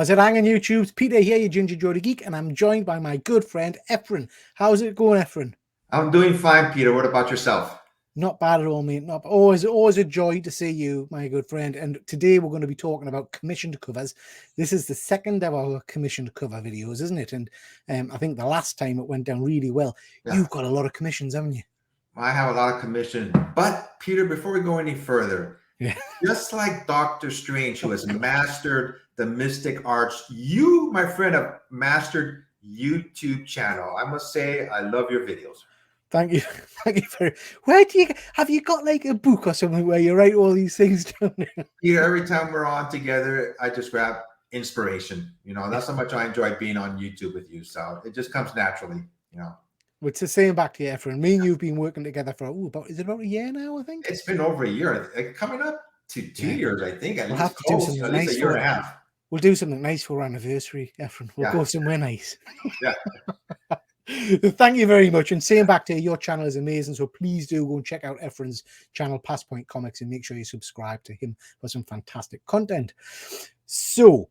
How's it hanging, YouTube? It's Peter here, your Ginger Jody Geek, and I'm joined by my good friend, Efrain. How's it going, Efrain? I'm doing fine, Peter. What about yourself? Not bad at all, mate. Not always a joy to see you, my good friend. And today we're going to be talking about commissioned covers. This is the second of our commissioned cover videos, isn't it? And I think the last time it went down really well. Yeah. You've got a lot of commissions, haven't you? I have a lot of commissions. But, Peter, before we go any further, just like Doctor Strange, who has mastered the mystic arts, you, my friend, have mastered YouTube channel. I must say, I love your videos. Thank you. Thank you very. Where do you have you got like a book or something where you write all these things down? Peter, every time we're on together, I just grab inspiration. You know, that's how much I enjoy being on YouTube with you. So it just comes naturally, you know. Well, it's the same back to you, Efrain. Me and you've been working together for about a year now, I think. It's been over a year. Coming up to 2 years, I think. We'll have to do something nice. A year and a half. We'll do something nice for our anniversary, Efrain. We'll go somewhere nice. Yeah. Thank you very much. And saying back to you, your channel is amazing. So please do go and check out Efrain's channel, Passpoint Comics, and make sure you subscribe to him for some fantastic content. So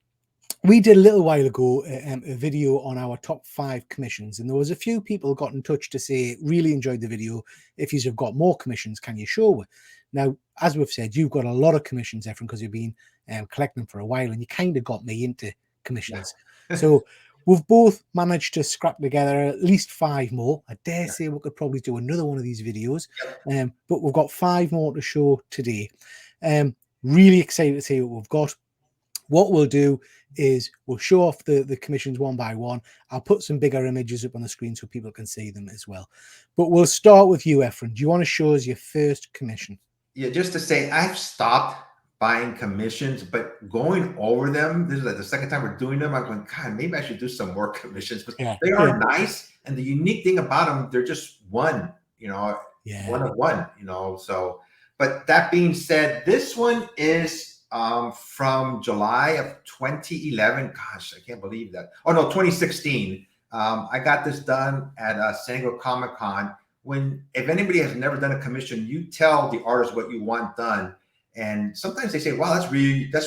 we did a little while ago a video on our top 5 commissions, and there was a few people got in touch to say really enjoyed the video. If you've got more commissions, can you show? Now, as we've said, you've got a lot of commissions, Efrain, because you've been collecting them for a while, and you kind of got me into commissions. Yeah. So we've both managed to scrap together at least 5 more. I dare say we could probably do another one of these videos, but we've got 5 more to show today. Really excited to see what we've got. What we'll do is we'll show off the commissions one by one. I'll put some bigger images up on the screen so people can see them as well. But we'll start with you, Efrain. Do you want to show us your first commission? Yeah, just to say, I've stopped buying commissions, but going over them, this is like the second time we're doing them. I'm going, God, maybe I should do some more commissions. But they are nice. And the unique thing about them, they're just one, you know, one of one, you know. So, but that being said, this one is from July of 2011. Gosh, I can't believe that. Oh, no, 2016. I got this done at San Diego Comic-Con. If anybody has never done a commission, you tell the artist what you want done. And sometimes they say, wow, that's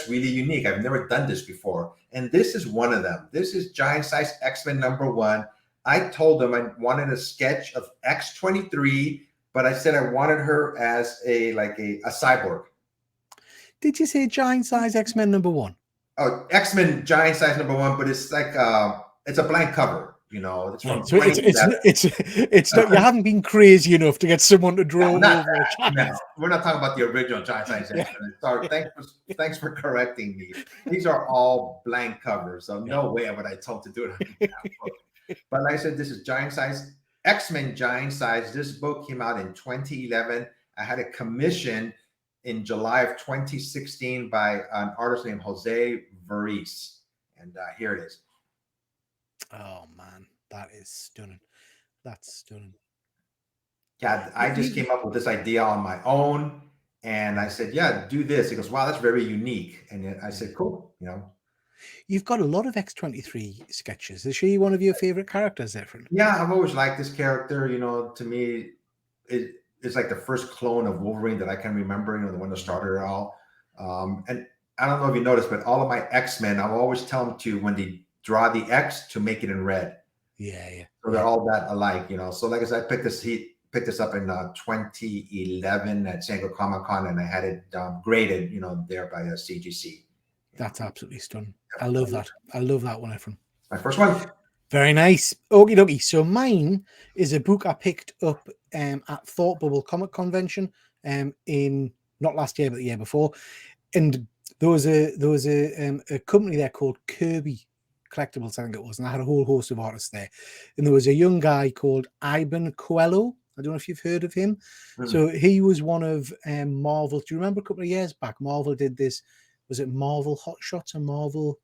really unique. I've never done this before. And this is one of them. This is Giant Size X-Men #1. I told them I wanted a sketch of X-23, but I said I wanted her as a cyborg. Did you say Giant Size X-Men #1? Oh, X-Men Giant Size #1, but it's like it's a blank cover. You know, it's from so it's not, you haven't been crazy enough to get someone to draw over. No, we're not talking about the original Giant Size X-Men. Sorry, thanks for correcting me. These are all blank covers, so no way would I told to do it. But like I said, this is Giant Size X-Men Giant Size. This book came out in 2011. I had a commission in July of 2016 by an artist named Jose Veriz, and here it is. Oh man, that is stunning. That's stunning. Yeah, I just came up with this idea on my own, and I said, yeah, do this. He goes, wow, that's very unique. And I said, cool, you know. You've got a lot of X-23 sketches. Is she one of your favorite characters, Efrain? Yeah, I've always liked this character. You know, to me, it's like the first clone of Wolverine that I can remember, you know, the one that started it all. And I don't know if you noticed, but all of my X-Men, I'll always tell them to, when they draw the X, to make it in red. Yeah. So they're all that alike, you know. So like I said, I picked this up in 2011 at San Diego Comic-Con, and I had it graded, you know, there by CGC. That's absolutely stunning. I love that. I love that one, Efrain. My first one. Very nice. Okie dokie. So mine is a book I picked up at Thought Bubble Comic Convention in not last year but the year before, and there was a company there called Kirby Collectibles, I think it was, and I had a whole host of artists there, and there was a young guy called Ivan Coelho. I don't know if you've heard of him. So he was one of Marvel. Do you remember a couple of years back Marvel did this? Was it Marvel Hot Shots or Marvel?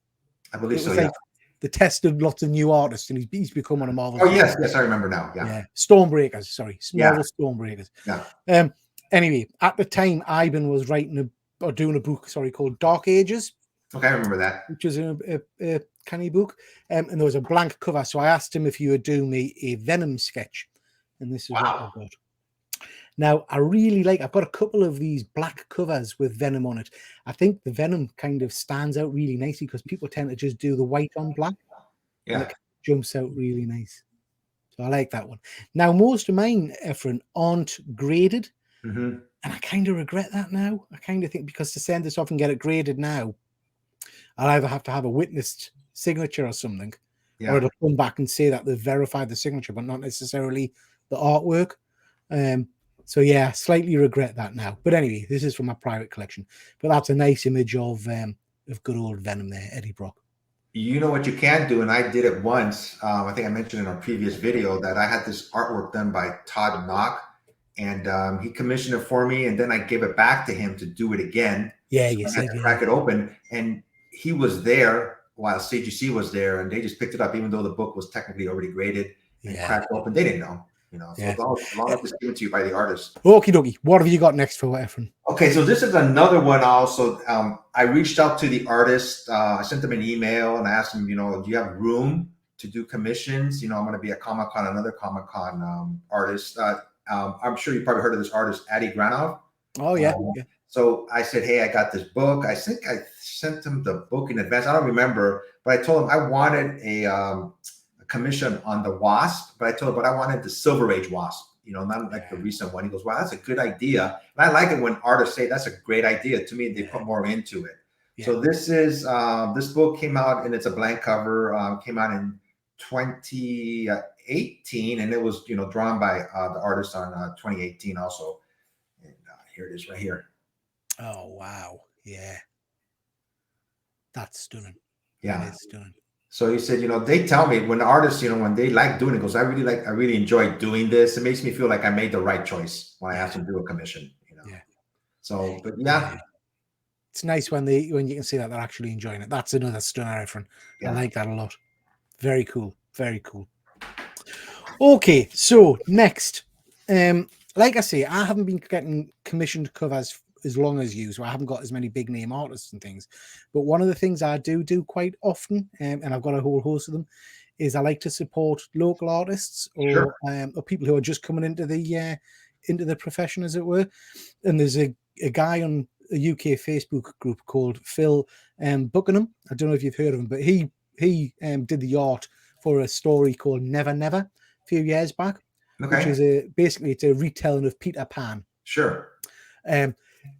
I believe so. Yeah. The test of lots of new artists, and he's become one of Marvel. Oh yes, I remember now. Yeah. Stormbreakers. Sorry, Marvel Stormbreakers. Yeah. Anyway, at the time, Ivan was writing doing a book, called Dark Ages. Okay, I remember that. Which is a canny book, and there was a blank cover. So I asked him if you would do me a Venom sketch, and this is what I got. Now, I really like, I've got a couple of these black covers with Venom on it. I think the Venom kind of stands out really nicely because people tend to just do the white on black. And Yeah. it jumps out really nice. So I like that one. Now, most of mine, Efrain, aren't graded. Mm-hmm. And I kind of regret that now. I kind of think because to send this off and get it graded now, I'll either have to have a witnessed signature or something, or Yeah. it'll come back and say that they've verified the signature, but not necessarily the artwork. So yeah, slightly regret that now. But anyway, this is from my private collection. But that's a nice image of good old Venom there, Eddie Brock. You know what you can do, and I did it once. I think I mentioned in our previous video that I had this artwork done by Todd Knock, and he commissioned it for me, and then I gave it back to him to do it again. Yeah, So you I said had to crack it open, and he was there while CGC was there, and they just picked it up, even though the book was technically already graded and cracked open. They didn't know, So yeah. as long as it's given to you by the artist. Okie dokie. What have you got next for Efrain? Okay, so this is another one also. I reached out to the artist. I sent them an email and I asked them, do you have room to do commissions? I'm going to be at Comic-Con, another Comic-Con artist. I'm sure you probably heard of this artist, Adi Granov. Oh, yeah. So I said, hey, I got this book. I think I sent them the book in advance. I don't remember, but I told them I wanted a commission on the Wasp, but I wanted the Silver Age Wasp. Not like the recent one. He goes, wow, that's a good idea. And I like it when artists say that's a great idea. To me, they put more into it. Yeah. So this book came out, and it's a blank cover, came out in 2018, and it was, drawn by the artist on 2018 also. And here it is right here. Oh, wow. Yeah. That's stunning. Yeah. That is stunning. So he said, they tell me when artists, when they like doing it, goes, I really enjoy doing this. It makes me feel like I made the right choice when I asked them to do a commission, Yeah. So, but yeah. It's nice when you can see that they're actually enjoying it. That's another stunner, Efrain. I like that a lot. Very cool. Very cool. Okay, so next, like I say, I haven't been getting commissioned covers as long as you, so I haven't got as many big name artists and things. But one of the things I do quite often, and I've got a whole host of them, is I like to support local artists or people who are just coming into the profession, as it were. And there's a guy on a UK Facebook group called Phil Buckingham. I don't know if you've heard of him, but he did the art for a story called Never Never a few years back, which is basically it's a retelling of Peter Pan. Sure.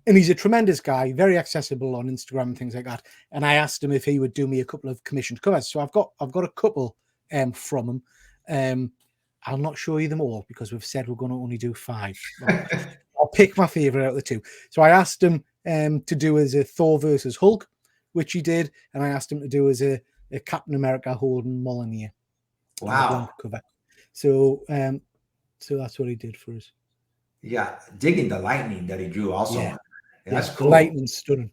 And he's a tremendous guy, very accessible on Instagram and things like that. And I asked him if he would do me a couple of commissioned covers. So I've got a couple from him. I'll not show you them all because we've said we're going to only do 5. I'll pick my favorite out of the 2. So I asked him to do as a Thor versus Hulk, which he did, and I asked him to do as a Captain America holding Mjolnir. Wow. Cover. So that's what he did for us. Yeah, digging the lightning that he drew also. Yeah. That's cool. The lightning's stunning.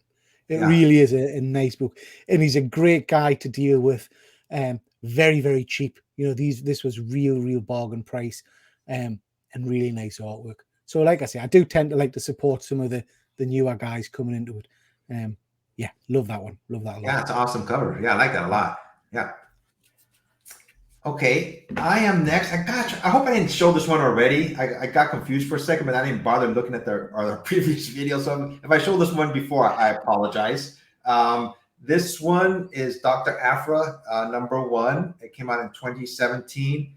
It really is a nice book, and he's a great guy to deal with. Very, very cheap. This was real bargain price, and really nice artwork. So, like I say, I do tend to like to support some of the newer guys coming into it. Love that one. Love that a lot. Yeah, it's an awesome cover. Yeah, I like that a lot. Yeah. Okay, I am next. I hope I didn't show this one already. I got confused for a second, but I didn't bother looking at the previous video. So if I showed this one before, I apologize. This one is Dr. Afra, #1. It came out in 2017.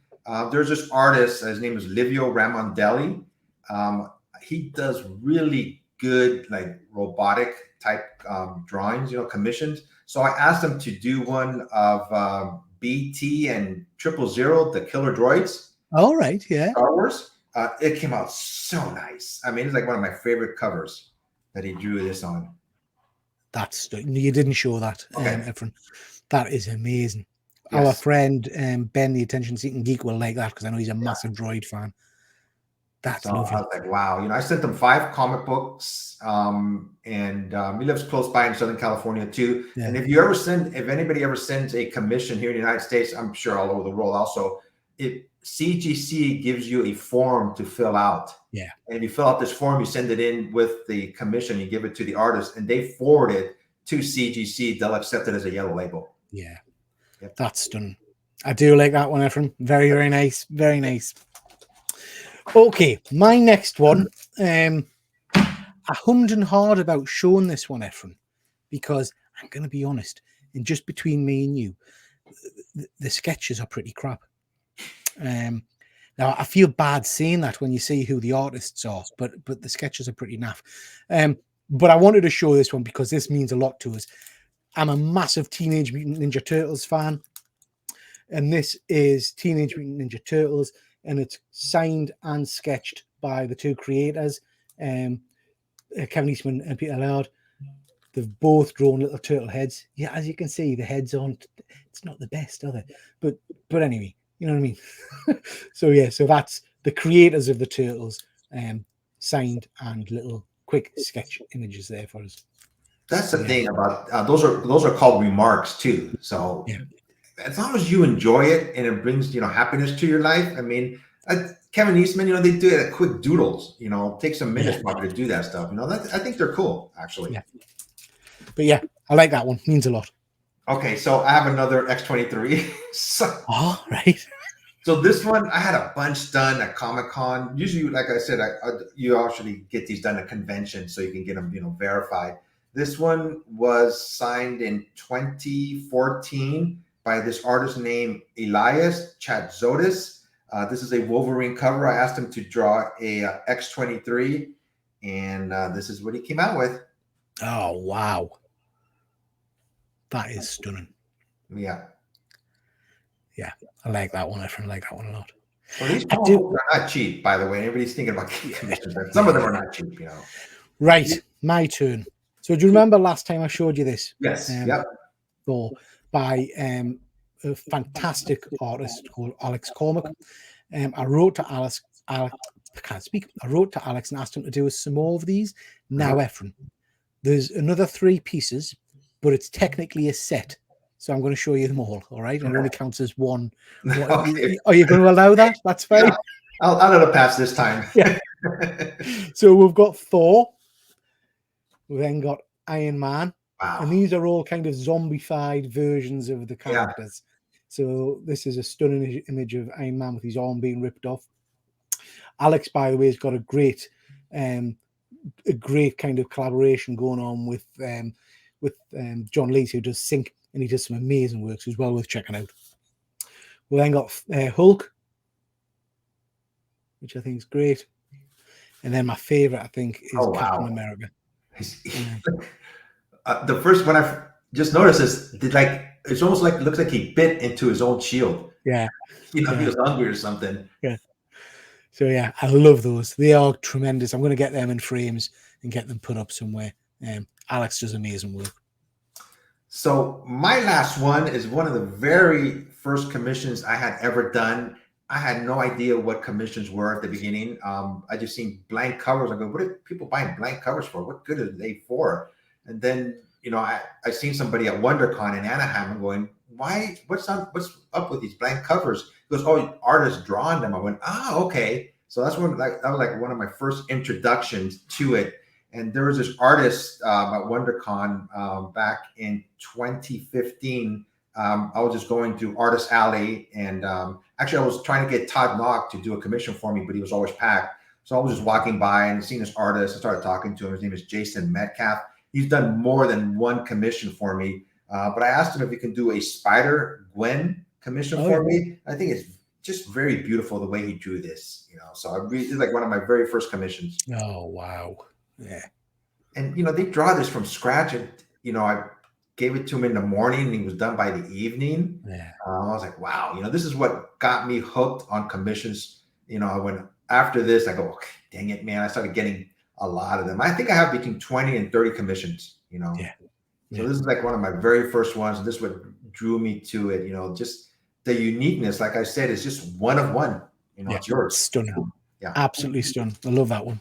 There's this artist. His name is Livio Ramondelli. He does really good, like robotic type drawings, commissions. So I asked him to do one of BT and 000, the Killer Droids. All right, yeah. Star Wars. It came out so nice. I mean, it's like one of my favorite covers that he drew this on. You didn't show that, Efrain. That is amazing. Yes. Our friend Ben, the Attention Seeking Geek, will like that because I know he's a massive droid fan. That's lovely. I was like, wow. I sent him 5 comic books, and he lives close by in Southern California too. Yeah. And if anybody ever sends a commission here in the United States, I'm sure all over the world also, CGC gives you a form to fill out. Yeah. And you fill out this form, you send it in with the commission, you give it to the artist, and they forward it to CGC. They'll accept it as a yellow label. Yeah. Yep. That's stunning. I do like that one, Efrain. Very, very nice. Very nice. Okay, my next one. I hummed and hawed about showing this one, Efrain, because I'm going to be honest, and just between me and you, the sketches are pretty crap. Now I feel bad saying that when you see who the artists are, but the sketches are pretty naff. But I wanted to show this one because this means a lot to us. I'm a massive Teenage Mutant Ninja Turtles fan, and this is Teenage Mutant Ninja Turtles, and it's signed and sketched by the two creators, Kevin Eastman and Peter Laird. They've both drawn little turtle heads. Yeah, as you can see, the heads aren't. It's not the best, are they? But anyway, you know what I mean. So yeah, so that's the creators of the turtles, signed and little quick sketch images there for us. That's the thing about those are called remarks too. So yeah, as long as you enjoy it and it brings happiness to your life. I mean, Kevin Eastman, they do it at quick doodles. It takes some minutes probably to do that stuff. I think they're cool actually. Yeah. But yeah, I like that one. Means a lot. Okay, so I have another X-23. Oh, right. So this one, I had a bunch done at Comic-Con. Usually, like I said, you actually get these done at conventions so you can get them, verified. This one was signed in 2014 by this artist named Elias Chatzotis. This is a Wolverine cover. I asked him to draw a X-23, and this is what he came out with. Oh, wow. That is stunning. Yeah. Yeah, I like that one. I like that one a lot. Well, these are not cheap, by the way. Everybody's thinking about commissions. Some of them are not cheap, Right, my turn. So do you remember last time I showed you this? Yes. Yep. So by a fantastic artist called Alex Cormack. I wrote to Alex. I can't speak. I wrote to Alex and asked him to do some more of these. Now, Efrain, there's another 3 pieces, but it's technically a set. So I'm going to show you them all. All right, and it only counts as one. Okay. Are you going to allow that? That's fine. Yeah, I'll let it pass this time. Yeah. So we've got Thor. We've then got Iron Man. Wow. And these are all kind of zombified versions of the characters. Yeah. So this is a stunning image of Iron Man with his arm being ripped off. Alex, by the way, has got a great kind of collaboration going on with John Lees, who does Sync, and he does some amazing works as well worth checking out. We then got Hulk, which I think is great. And then my favorite, I think, is Captain America. The first one I just noticed is it's almost like looks like he bit into his own shield. Yeah. He was hungry or something. Yeah. So yeah, I love those. They are tremendous. I'm going to get them in frames and get them put up somewhere. Alex does amazing work. So my last one is one of the very first commissions I had ever done. I had no idea what commissions were at the beginning. I just seen blank covers. I go, what are people buying blank covers for? What good are they for? And then, I seen somebody at WonderCon in Anaheim and going, why? What's up with these blank covers? He goes, oh, artists drawing them. I went, okay. So that was like one of my first introductions to it. And there was this artist at WonderCon back in 2015. I was just going through Artist Alley, and actually I was trying to get Todd Knock to do a commission for me, but he was always packed. So I was just walking by and seeing this artist. I started talking to him. His name is Jason Metcalf. He's done more than one commission for me. But I asked him if he can do a Spider-Gwen commission for me. I think it's just very beautiful the way he drew this, So it's like one of my very first commissions. Oh, wow. Yeah. And, they draw this from scratch. And, I gave it to him in the morning and he was done by the evening. Yeah. I was like, wow, this is what got me hooked on commissions. When after this, I go, okay, dang it, man. I started getting a lot of them. I think I have between 20 and 30 commissions, Yeah. So this is like one of my very first ones. And this is what drew me to it, just the uniqueness. Like I said, it's just one of one, it's yours. Stunning. Yeah. Absolutely stunning. I love that one.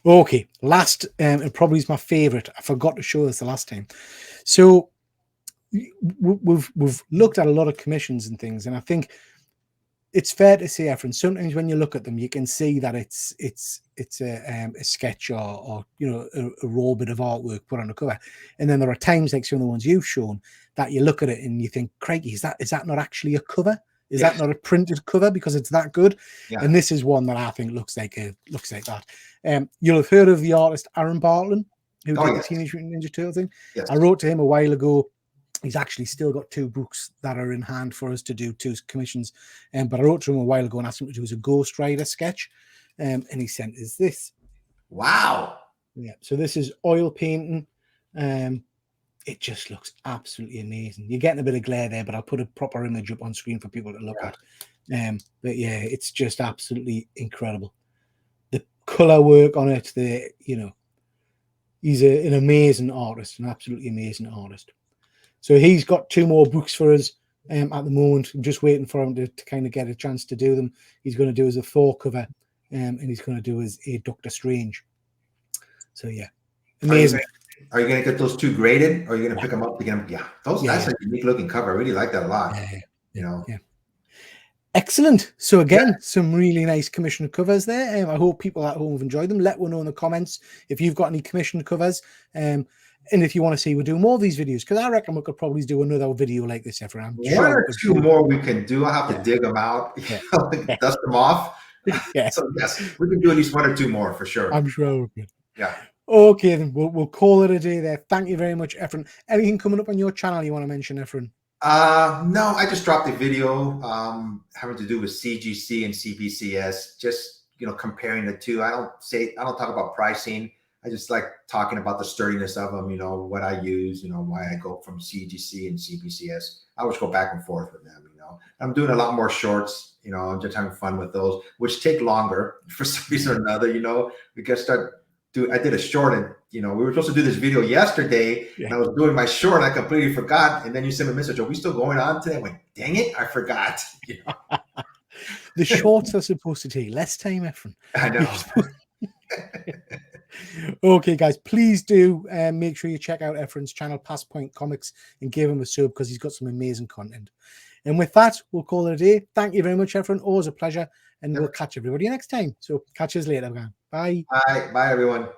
Okay, last, it probably is my favorite. I forgot to show this the last time. So we've looked at a lot of commissions and things, and I think it's fair to say, Efrain, sometimes when you look at them, you can see that it's a sketch or a raw bit of artwork put on a cover. And then there are times, like some of the ones you've shown, that you look at it and you think, crikey, is that not actually a cover? Is that not a printed cover because it's that good? Yeah. And this is one that I think looks like that. You'll have heard of the artist Aaron Bartlett, who did the Teenage Mutant Ninja Turtle thing. Yes. I wrote to him a while ago. He's actually still got 2 books that are in hand for us to do 2 commissions. But I wrote to him a while ago and asked him to do as a Ghost Rider sketch. And he sent us this. Wow. Yeah. So this is oil painting. It just looks absolutely amazing. You're getting a bit of glare there, but I'll put a proper image up on screen for people to look at. But yeah, it's just absolutely incredible. The color work on it, he's an amazing artist, an absolutely amazing artist. So he's got 2 more books for us at the moment. I'm just waiting for him to kind of get a chance to do them. He's going to do as a Thor cover, and he's going to do as a Doctor Strange. So yeah, amazing. Are you going to get those 2 graded, or are you going to pick them up again? Yeah, that's a unique looking cover. I really like that a lot. Yeah. Excellent. So again, some really nice commissioned covers there. I hope people at home have enjoyed them. Let one know in the comments if you've got any commissioned covers. And if you want to see, we'll do more of these videos, because I reckon we could probably do another video like this, Efrain. One or 2 more we can do. I'll have to dig them out, dust them off. So yes, we can do at least 1 or 2 more for sure. I'm sure we can. Yeah. Okay, then we'll call it a day there. Thank you very much, Efrain. Anything coming up on your channel you want to mention, Efrain? No, I just dropped a video having to do with CGC and CBCS, just comparing the 2. I don't talk about pricing. I just like talking about the sturdiness of them, what I use, why I go from CGC and CBCS. I always go back and forth with them, I'm doing a lot more shorts, I'm just having fun with those, which take longer for some reason or another, we got to start doing. I did a short, and we were supposed to do this video yesterday, and I was doing my short, and I completely forgot. And then you sent me a message, are we still going on today? I went, dang it, I forgot. The shorts are supposed to take less time, Efrain. I know. Okay, guys, please do make sure you check out Efrain's channel, Passpoint Comics, and give him a sub, because he's got some amazing content. And with that, we'll call it a day. Thank you very much, Efrain. Always a pleasure. And we'll catch everybody next time. So catch us later, man. Bye. Bye, everyone.